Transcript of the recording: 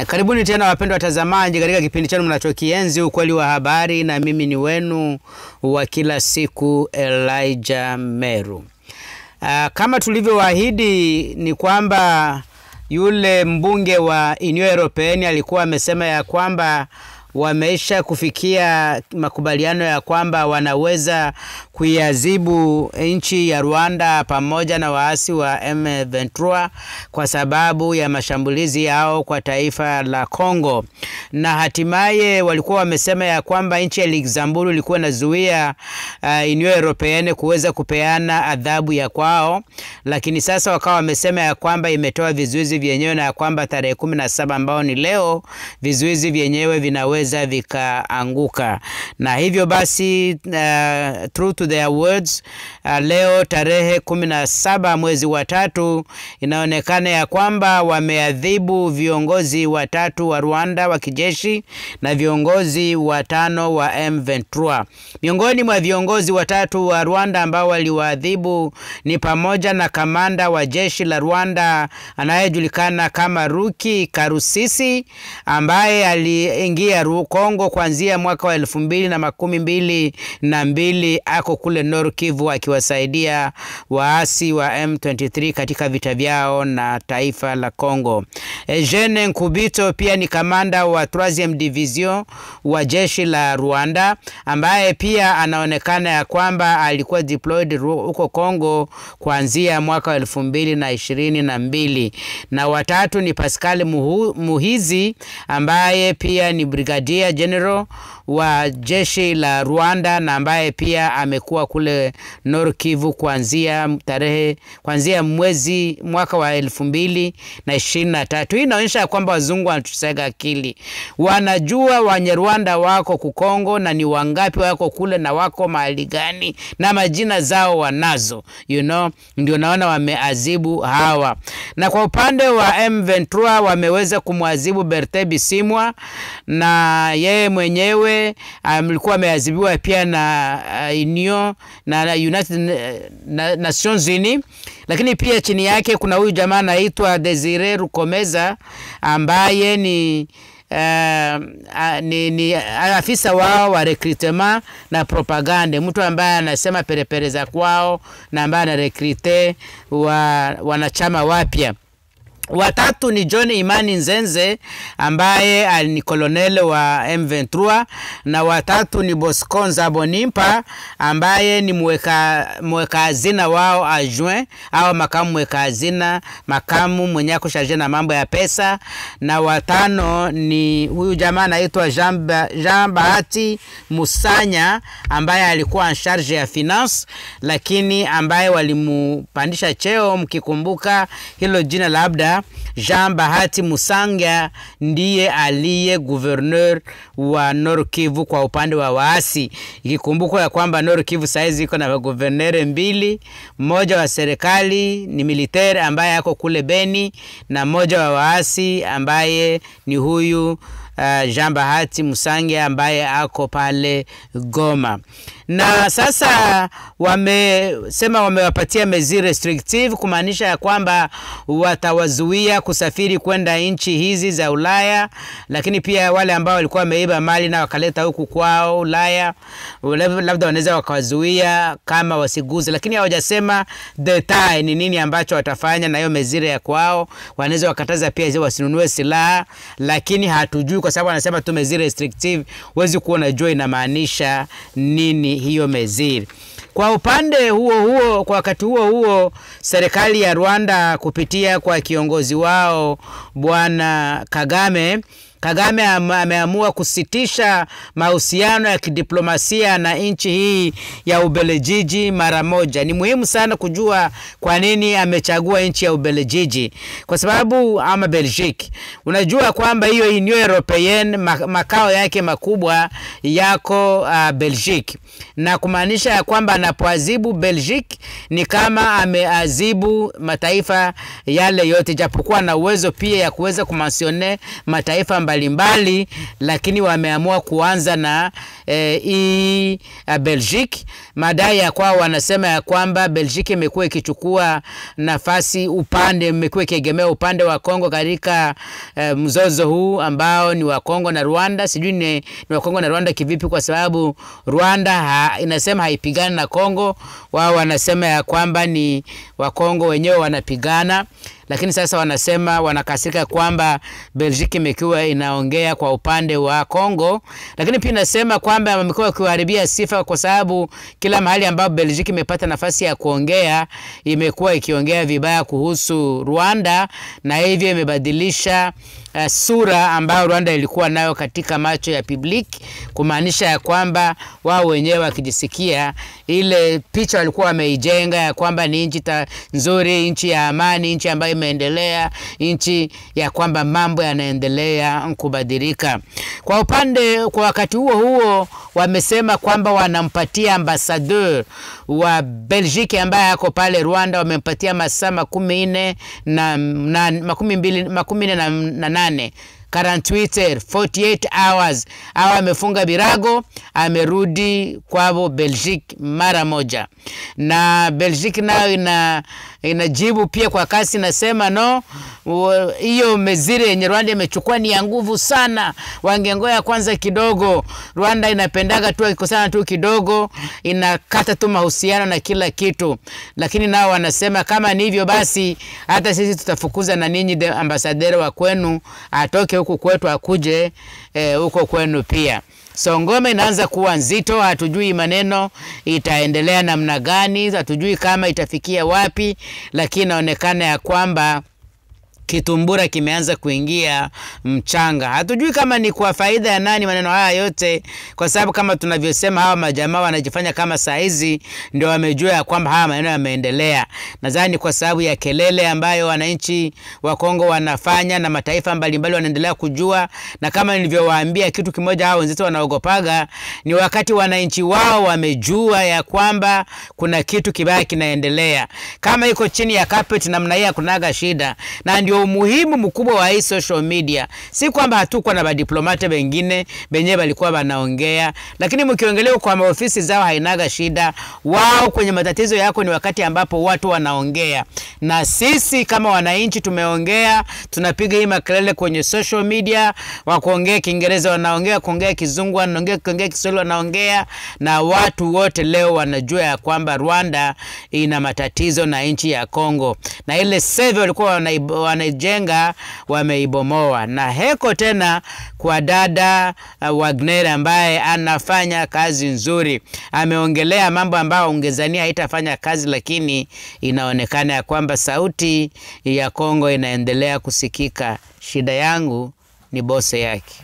Karibuni tena wapendwa watazamaji katika kipindi chenu mnachokienzi ukweli wa habari, na mimi ni wenu wa kila siku Elijah Meru. Kama tulivyowaahidi ni kwamba yule mbunge wa Union Europeenne alikuwa amesema ya kwamba wameisha kufikia makubaliano ya kwamba wanaweza kuiadhibu nchi ya Rwanda pamoja na waasi wa M23 kwa sababu ya mashambulizi yao kwa taifa la Kongo. Na hatimaye walikuwa wamesema ya kwamba nchi ya Luxembourg ilikuwa inazuia Union Europeenne kuweza kupeana adhabu ya kwao, lakini sasa wakawa wamesema ya kwamba imetoa vizuizi vyenyewe na ya kwamba tarehe 17 ambao ni leo vizuizi vyenyewe vinaweza vikaanguka. Na hivyo basi true to their words, leo tarehe 17 mwezi wa 3 inaonekana ya kwamba wameadhibu viongozi watatu wa Rwanda wa kijeshi na viongozi watano wa M23. Miongoni mwa viongozi watatu wa Rwanda ambao waliwaadhibu ni pamoja na kamanda wa jeshi la Rwanda anayejulikana kama Ruki Karusisi, ambaye aliingia Kongo kuanzia mwaka wa 2022 ako kule Nord Kivu akiwasaidia waasi wa M23 katika vita vyao na taifa la Kongo. Eugene Nkubito pia ni kamanda wa 3e division wa jeshi la Rwanda, ambaye pia anaonekana ya kwamba alikuwa deployed huko Kongo kuanzia mwaka wa 2022. Na watatu ni Pascal Muhizi, ambaye pia ni brigadier general wa jeshi la Rwanda na ambaye pia amekuwa kule Nord Kivu kuanzia mwaka wa 2023. Hii inaonyesha kwamba wazungu wanatusaga akili. Wanajua Wanyarwanda wako kukongo na ni wangapi wako kule na wako mahali gani na majina zao wanazo. Ndio naona wameadhibu hawa. Na kwa upande wa M23 wameweza kumwadhibu Bertin Bisimwa, na yeye mwenyewe alikuwa ameadhibiwa pia na Union na United Nations Unies. Lakini pia chini yake kuna huyu jamaa anaitwa Desire Rukomeza, ambaye ni afisa wao wa recruitment na propaganda, mtu ambaye anasema perepere za kwao na ambaye anarekrute wanachama wapya. Watatu ni John Imani Nzenze, ambaye ni kolonel wa M23, na watatu ni Bosco Nzabonimpa, ambaye ni mweka hazina wao adjoint au makamu mweka hazina, makamu mwenye kushaje na mambo ya pesa. Na watano ni huyu jamaa anaitwa Jean Bahati Musanya, ambaye alikuwa en charge ya finance, lakini ambaye walimupandisha cheo. Mkikumbuka hilo jina labda Jean Bahati Musanga ndiye aliye gouverneur wa Nord Kivu kwa upande wa waasi. Ikikumbuka ya kwamba Nord Kivu saizi iko na gouverneur mbili, mmoja wa serikali ni militaire ambaye yako kule Beni, na mmoja wa waasi ambaye ni huyu Jean Bahati Musanga ambaye ako pale Goma. Na sasa wamesema wamewapatia mesure restrictive, kumaanisha ya kwamba watawazuia kusafiri kwenda nchi hizi za Ulaya, lakini pia wale ambao walikuwa wameiba mali na wakaleta huku kwao Ulaya labda wanaweza wakawazuia kama wasiguze, lakini hawajasema detail ni nini ambacho watafanya na hiyo mesure ya kwao. Wanaweza wakataza pia wasinunue silaha, lakini hatujui kwa sababu wanasema tu mesure restrictive, huwezi kuona jua inamaanisha nini hiyo mesure. Kwa upande huo, kwa wakati huo serikali ya Rwanda kupitia kwa kiongozi wao Bwana Kagame ameamua kusitisha mahusiano ya kidiplomasia na nchi hii ya Ubelgiji mara moja. Ni muhimu sana kujua kwa nini amechagua nchi ya Ubelgiji, kwa sababu ama Belgique. Unajua kwamba hiyo Union Europeenne makao yake makubwa yako Belgique, na kumaanisha ya kwamba anapoadhibu Belgique ni kama ameadhibu mataifa yale yote, japokuwa na uwezo pia ya kuweza kumensione mataifa mbalimbali, lakini wameamua kuanza na Belgique. Madai ya kwao wanasema ya kwamba Belgique imekuwa ikichukua nafasi upande, imekuwa ikiegemea upande wa Kongo katika mzozo huu ambao ni wa Kongo na Rwanda. Sijui ni wa Kongo na Rwanda kivipi, kwa sababu Rwanda inasema haipigani na Kongo. Wao wanasema ya kwamba ni wa Kongo wenyewe wanapigana. Lakini sasa wanasema wanakasirika kwamba Belgique imekuwa inaongea kwa upande wa Kongo. Lakini pia nasema kwamba wamekuwa kuharibia sifa, kwa sababu kila mahali ambapo Belgique imepata nafasi ya kuongea imekuwa ikiongea vibaya kuhusu Rwanda, na hivyo imebadilisha sura ambayo Rwanda ilikuwa nayo katika macho ya public, kumaanisha ya kwamba wao wenyewe wakijisikia ile picha walikuwa wameijenga ya kwamba ni nchi nzuri, nchi ya amani, nchi ambayo imeendelea, nchi ya kwamba mambo yanaendelea kubadilika. Kwa wakati huo wamesema kwamba wanampatia ambassadeur wa Belgique ambaye yako pale Rwanda, wamempatia masaa 48 48 hours. Amefunga birago, amerudi kwao Belgique mara moja. Na Belgique nayo inajibu pia kwa kasi, nasema no, hiyo mezire yenye Rwanda imechukua ni ya nguvu sana, wangengoja kwanza kidogo. Rwanda inapendaga tu ikosana tu kidogo, inakata tu mahusiano na kila kitu. Lakini nao wanasema kama ni hivyo basi hata sisi tutafukuza na ninyi ambassadeur wa kwenu atoke huku kwetu akuje huko kwenu pia. So ngome inaanza kuwa nzito, hatujui maneno itaendelea namna gani, hatujui kama itafikia wapi, lakini inaonekana ya kwamba kitumbura kimeanza kuingia mchanga. Hatujui kama ni kwa faida ya nani maneno haya yote, kwa sababu kama tunavyosema hawa majamaa wanajifanya kama saizi ndio wamejua ya kwamba haya maneno yameendelea. Nadhani kwa sababu ya kelele ambayo wananchi wa Kongo wanafanya na mataifa mbalimbali wanaendelea kujua, na kama nilivyowaambia kitu kimoja hao wenzetu wanaogopaga ni wakati wananchi wao wamejua ya kwamba kuna kitu kibaya kinaendelea. Kama iko chini ya carpet namna hii kunaga shida, na ndio umuhimu mkubwa wa hii social media. Si kwamba hatukuwa na diplomate wengine benye walikuwa wanaongea, lakini mkiongelea kwa maofisi zao hainaga shida. Wao kwenye matatizo yako ni wakati ambapo watu wanaongea. Na sisi kama wananchi tumeongea, tunapiga hii makelele kwenye social media, wakuongea Kiingereza wanaongea, kuongea Kizungu wanaongea, kuongea Kiswahili wanaongea, na watu wote leo wanajua ya kwamba Rwanda ina matatizo na nchi ya Kongo. Na ile save walikuwa wanajenga wameibomoa. Na heko tena kwa dada Wagner ambaye anafanya kazi nzuri. Ameongelea mambo ambayo ungezania haitafanya kazi, lakini inaonekana ya kwamba sauti ya Kongo inaendelea kusikika. Shida yangu ni bose yake.